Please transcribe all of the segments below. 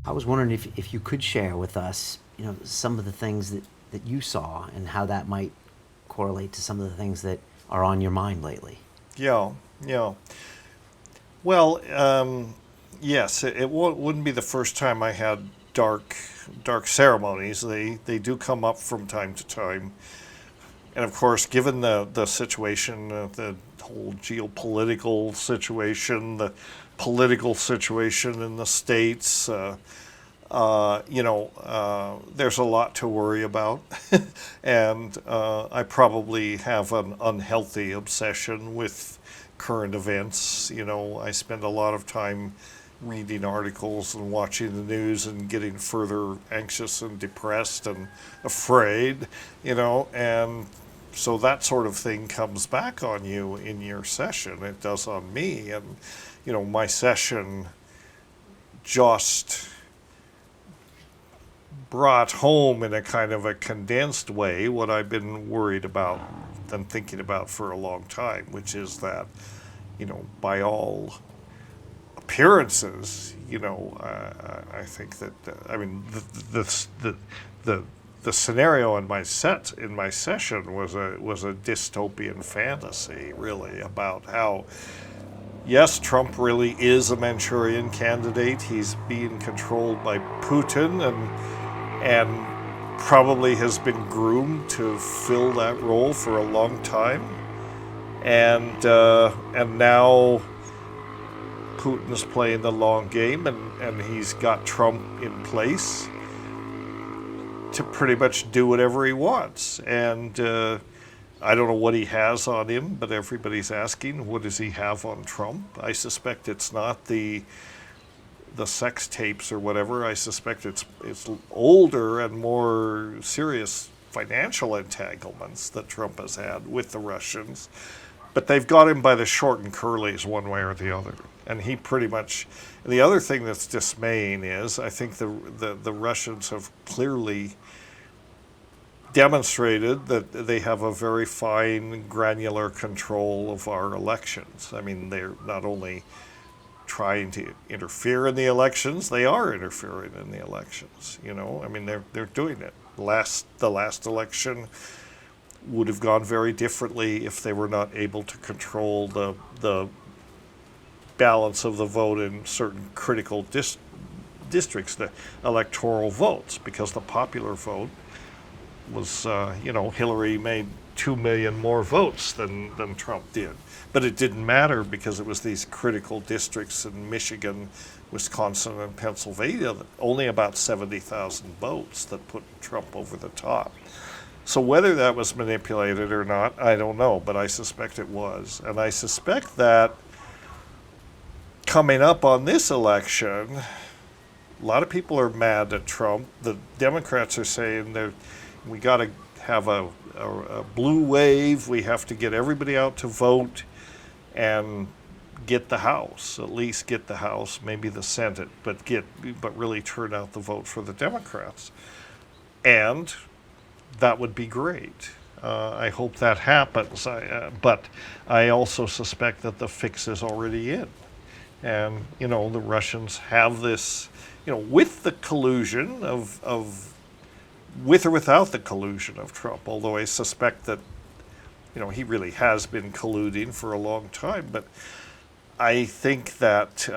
I was wondering if you could share with us, some of the things that you saw and how that might correlate to some of the things that are on your mind lately. Yeah, yeah. Well, yes, wouldn't be the first time I had dark ceremonies. They do come up from time to time, and of course, given the situation, the whole geopolitical situation, the political situation in the states. There's a lot to worry about, and I probably have an unhealthy obsession with current events. I spend a lot of time reading articles and watching the news and getting further anxious and depressed and afraid, and so that sort of thing comes back on you in your session. It does on me, and my session just brought home in a kind of a condensed way what I've been worried about and thinking about for a long time, which is that, by all appearances, I think that the scenario in my session was a dystopian fantasy, really, about how, yes, Trump really is a Manchurian candidate. He's being controlled by Putin, and probably has been groomed to fill that role for a long time. And now Putin's playing the long game, and he's got Trump in place to pretty much do whatever he wants. And I don't know what he has on him, but everybody's asking, what does he have on Trump? I suspect it's not the sex tapes or whatever. I suspect it's older and more serious financial entanglements that Trump has had with the Russians. But they've got him by the short and curlies one way or the other. And he pretty much... And the other thing that's dismaying is I think the Russians have clearly demonstrated that they have a very fine, granular control of our elections. I mean, they're not only trying to interfere in the elections, they are interfering in the elections. I mean, they're doing it. The last election would have gone very differently if they were not able to control the balance of the vote in certain critical districts, the electoral votes, because the popular vote was, Hillary made 2 million more votes than Trump did. But it didn't matter because it was these critical districts in Michigan, Wisconsin, and Pennsylvania, only about 70,000 votes that put Trump over the top. So whether that was manipulated or not, I don't know, but I suspect it was. And I suspect that coming up on this election, a lot of people are mad at Trump. The Democrats are saying we got to have a blue wave. We have to get everybody out to vote and get the House, at least get the House, maybe the Senate, but really turn out the vote for the Democrats. And that would be great. I hope that happens. But I also suspect that the fix is already in. And, the Russians have this, with the collusion with or without the collusion of Trump, although I suspect that, he really has been colluding for a long time. But I think that,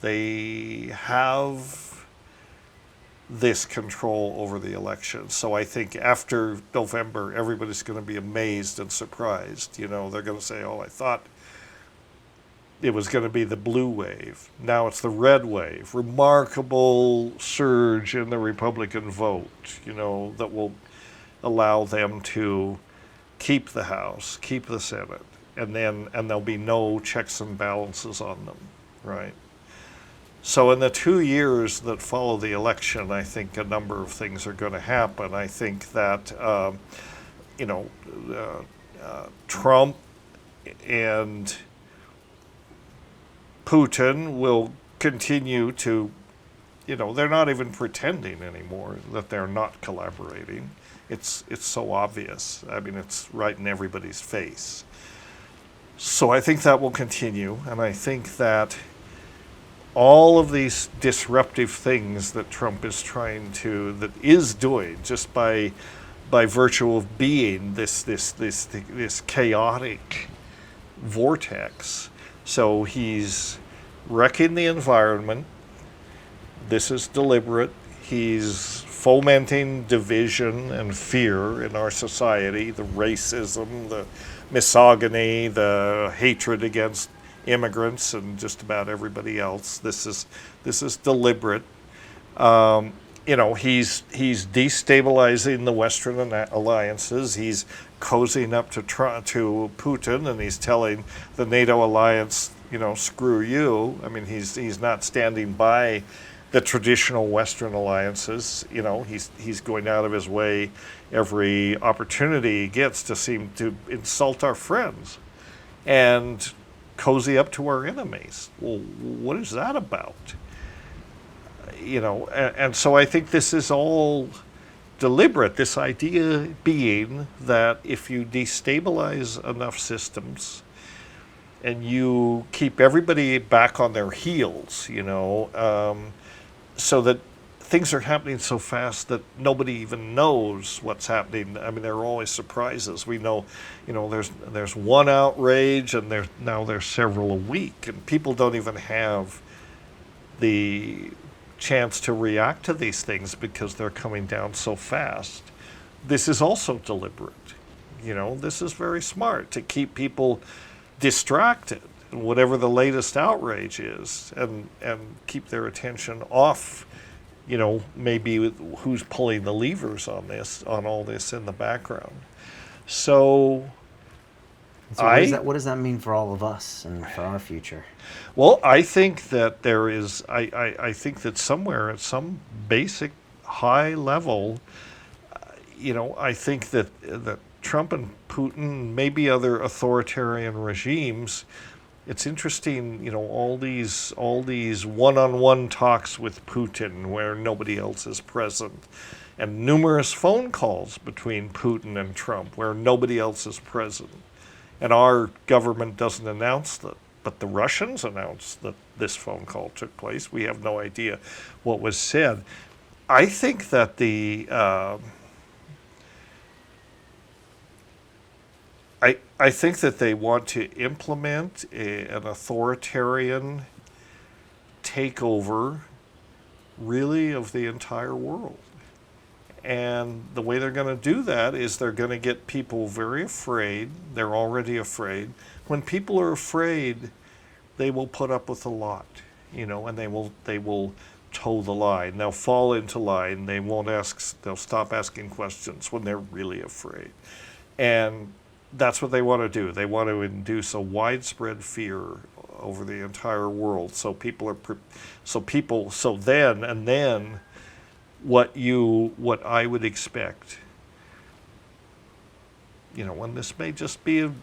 they have this control over the election. So I think after November, everybody's going to be amazed and surprised. They're going to say, oh, I thought it was going to be the blue wave. Now it's the red wave. Remarkable surge in the Republican vote, that will allow them to keep the House, keep the Senate, and there'll be no checks and balances on them, right? So in the 2 years that follow the election, I think a number of things are going to happen. I think that, Trump and Putin will continue to, they're not even pretending anymore that they're not collaborating. It's so obvious. I mean, it's right in everybody's face. So I think that will continue, and I think that all of these disruptive things that Trump that is doing just by virtue of being this chaotic vortex. So he's wrecking the environment. This is deliberate. He's fomenting division and fear in our society, the racism, the misogyny, the hatred against immigrants and just about everybody else. This is deliberate. He's destabilizing the Western alliances. He's cozying up to Putin, and he's telling the NATO alliance, screw you. I mean, he's not standing by the traditional Western alliances. He's going out of his way every opportunity he gets to seem to insult our friends and cozy up to our enemies. Well, what is that about? And so I think this is all deliberate, this idea being that if you destabilize enough systems and you keep everybody back on their heels, so that things are happening so fast that nobody even knows what's happening. I mean, there are always surprises. We know, there's one outrage, and there's several a week, and people don't even have the chance to react to these things because they're coming down so fast. This is also deliberate. This is very smart to keep people distracted, whatever the latest outrage is, and keep their attention off, maybe who's pulling the levers on all this in the background. So what does that mean for all of us and for our future? Well, I think that there is, I think that somewhere at some basic high level, I think that Trump and Putin, maybe other authoritarian regimes, it's interesting, all these one-on-one talks with Putin where nobody else is present, and numerous phone calls between Putin and Trump where nobody else is present. And our government doesn't announce that, but the Russians announced that this phone call took place. We have no idea what was said. I think that I think that they want to implement an authoritarian takeover, really, of the entire world. And the way they're going to do that is they're going to get people very afraid. They're already afraid. When people are afraid, they will put up with a lot, and they will toe the line. They'll fall into line. They'll stop asking questions when they're really afraid. And that's what they want to do. They want to induce a widespread fear over the entire world. So then what I would expect, and this may just be a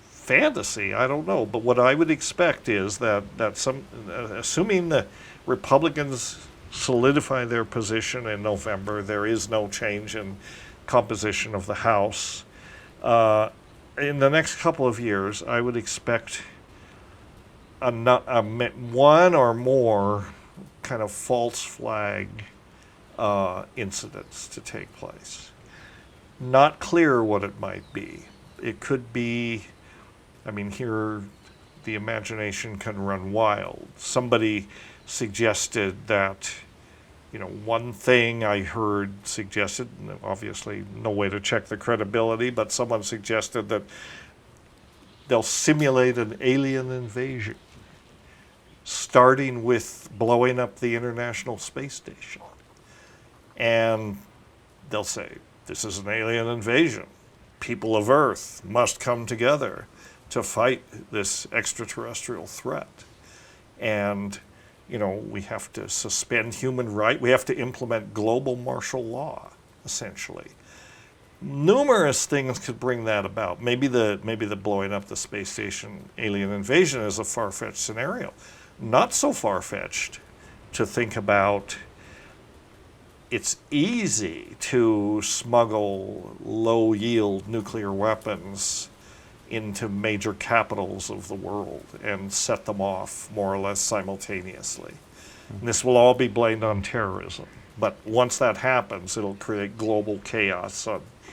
fantasy, I don't know, but what I would expect is that assuming the Republicans solidify their position in November, there is no change in composition of the House. In the next couple of years, I would expect one or more kind of false flag incidents to take place. Not clear what it might be. It could be, here the imagination can run wild. Somebody suggested that, one thing I heard suggested, obviously no way to check the credibility, but someone suggested that they'll simulate an alien invasion, starting with blowing up the International Space Station. And they'll say, this is an alien invasion. People of Earth must come together to fight this extraterrestrial threat. And we have to suspend human rights. We have to implement global martial law, essentially. Numerous things could bring that about. Maybe the blowing up the space station alien invasion is a far-fetched scenario. Not so far-fetched to think about. It's easy to smuggle low-yield nuclear weapons into major capitals of the world and set them off more or less simultaneously. And this will all be blamed on terrorism. But once that happens, it'll create global chaos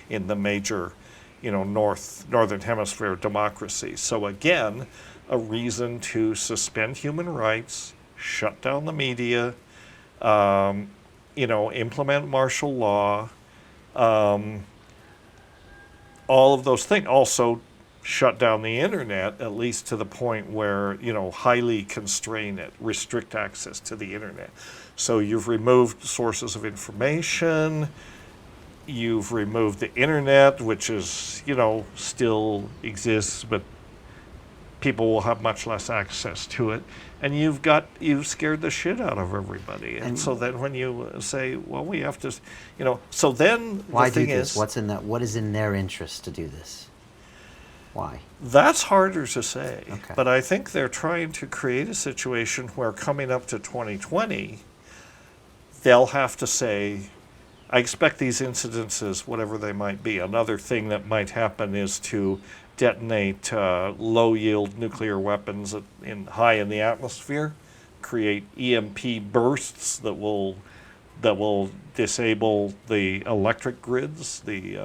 in the major, northern hemisphere democracies. So again, a reason to suspend human rights, shut down the media, implement martial law, all of those things. Also, shut down the internet, at least to the point where, highly constrain it, restrict access to the internet. So you've removed sources of information, you've removed the internet, which is, still exists, but people will have much less access to it. And you've scared the shit out of everybody. And so then when you say, well, we have to, so then why the thing do this? is, What is in their interest to do this? Why? that's harder to say. Okay. But I think they're trying to create a situation where coming up to 2020, they'll have to say, I expect these incidences, whatever they might be. Another thing that might happen is to detonate low-yield nuclear weapons high in the atmosphere, create EMP bursts that will disable the electric grids. This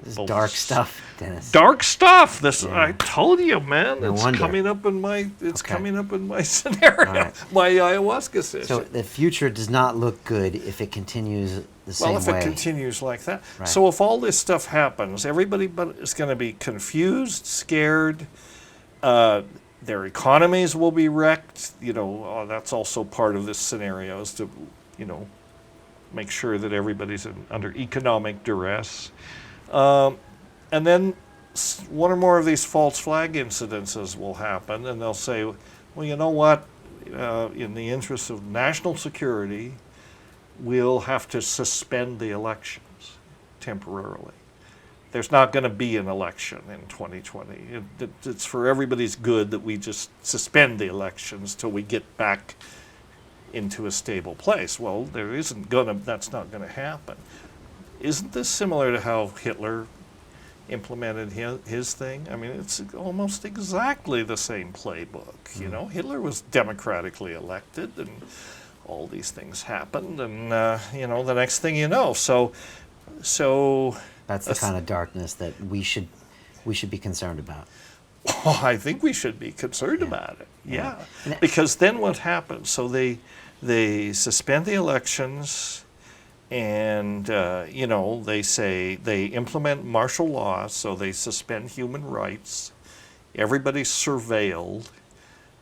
is dark stuff, Dennis. Dark stuff. This Yeah. I told you, man. No it's wonder. coming up in my. Okay. Coming up in my scenario. All right. My ayahuasca session. So the future does not look good if it continues the same Well, if way. it continues like that. Right. So if all this stuff happens, everybody is going to be confused, scared. Their economies will be wrecked. That's also part of this scenario, is to, make sure that everybody's under economic duress. And then one or more of these false flag incidences will happen, and they'll say, well, you know what? In the interest of national security, we'll have to suspend the elections temporarily. There's not going to be an election in 2020. It's for everybody's good that we just suspend the elections till we get back into a stable place. Well, that's not going to happen. Isn't this similar to how Hitler implemented his thing? I mean, it's almost exactly the same playbook. Hitler was democratically elected, and all these things happened, and the next thing you know, so That's the kind of darkness that we should be concerned about. Oh, I think we should be concerned about it. Yeah, Yeah. because then what happens? So they suspend the elections, and they say they implement martial law, so they suspend human rights. Everybody's surveilled.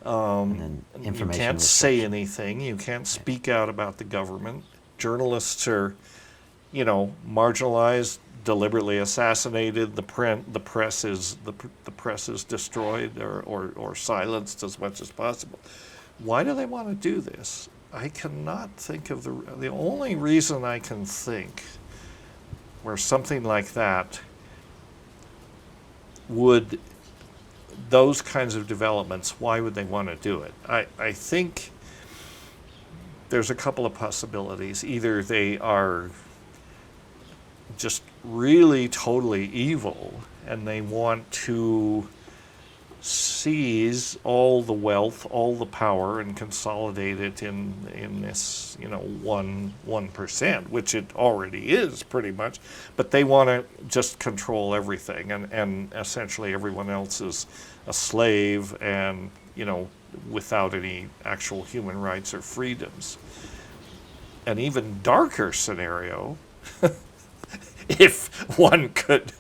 And then You information can't say restriction. anything. You can't speak out about the government. Journalists are, marginalized, deliberately assassinated. The press is destroyed or silenced as much as possible. Why do they want to do this? I cannot think of the only reason I can think where something like that would, those kinds of developments, why would they want to do it? I think there's a couple of possibilities. Either they are just really totally evil and they want to seize all the wealth, all the power, and consolidate it in this 1%, which it already is pretty much, but they want to just control everything, and essentially everyone else is a slave, and without any actual human rights or freedoms. An even darker scenario, if one could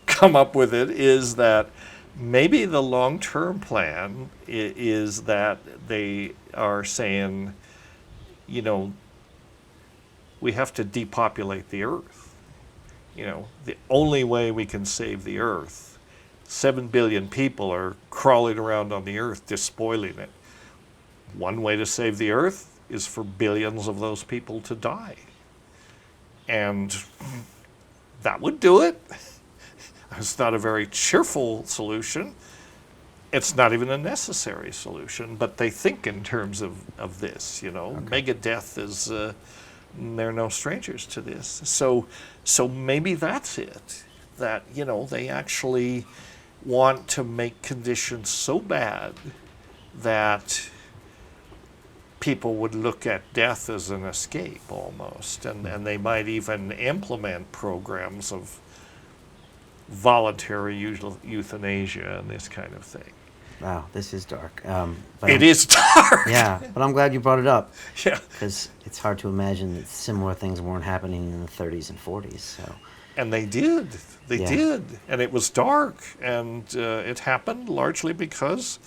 come up with it, is that maybe the long-term plan is that they are saying, we have to depopulate the earth. The only way we can save the earth, 7 billion people are crawling around on the earth, despoiling it. One way to save the earth is for billions of those people to die. And that would do it. It's not a very cheerful solution. It's not even a necessary solution, but they think in terms of this, Mega death is, they're no strangers to this. So maybe that's it. That, they actually want to make conditions so bad that people would look at death as an escape almost, and they might even implement programs of voluntary euthanasia and this kind of thing. Wow, this is dark. It is dark. Yeah, but I'm glad you brought it up. Yeah. Because it's hard to imagine that similar things weren't happening in the 30s and 40s. So. And they did. They Yeah. did. And it was dark. And it happened largely because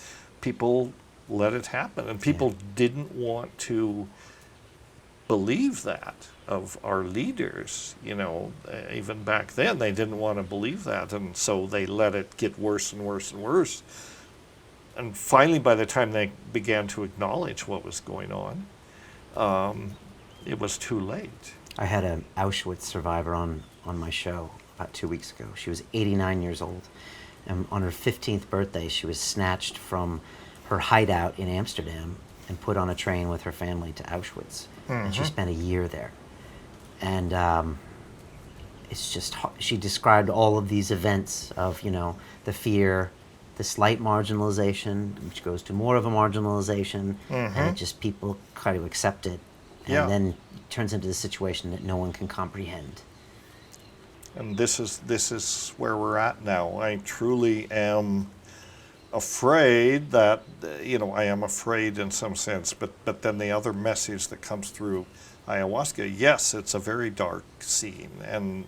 people let it happen. And people didn't want to believe that of our leaders. You know, even back then, they didn't want to believe that. And so they let it get worse and worse and worse. And finally, by the time they began to acknowledge what was going on, it was too late. I had an Auschwitz survivor on my show about 2 weeks ago. She was 89 years old. And on her 15th birthday, she was snatched from her hideout in Amsterdam and put on a train with her family to Auschwitz. And she spent a year there. And it's just, she described all of these events of, you know, the fear, the slight marginalization, which goes to more of a marginalization, and it just people try to accept it, and then it turns into the situation that no one can comprehend. And this is where we're at now. I truly am afraid that, you know, I am afraid in some sense, but then the other message that comes through ayahuasca, yes, it's a very dark scene, and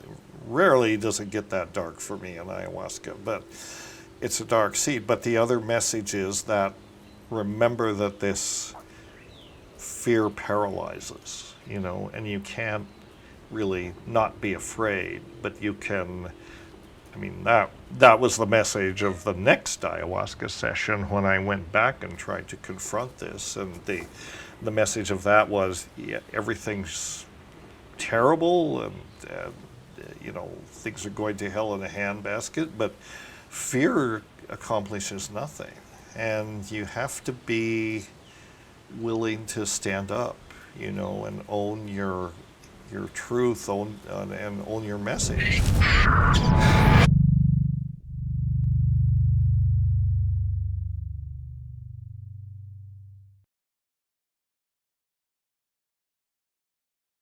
rarely does it get that dark for me in ayahuasca, but it's a dark scene. But the other message is that remember that this fear paralyzes, you know, and you can't really not be afraid, but you can, I mean, that was the message of the next ayahuasca session when I went back and tried to confront this. And the message of that was, yeah, everything's terrible, and you know, things are going to hell in a handbasket, but fear accomplishes nothing, and you have to be willing to stand up, you know, and own your truth, and own your message.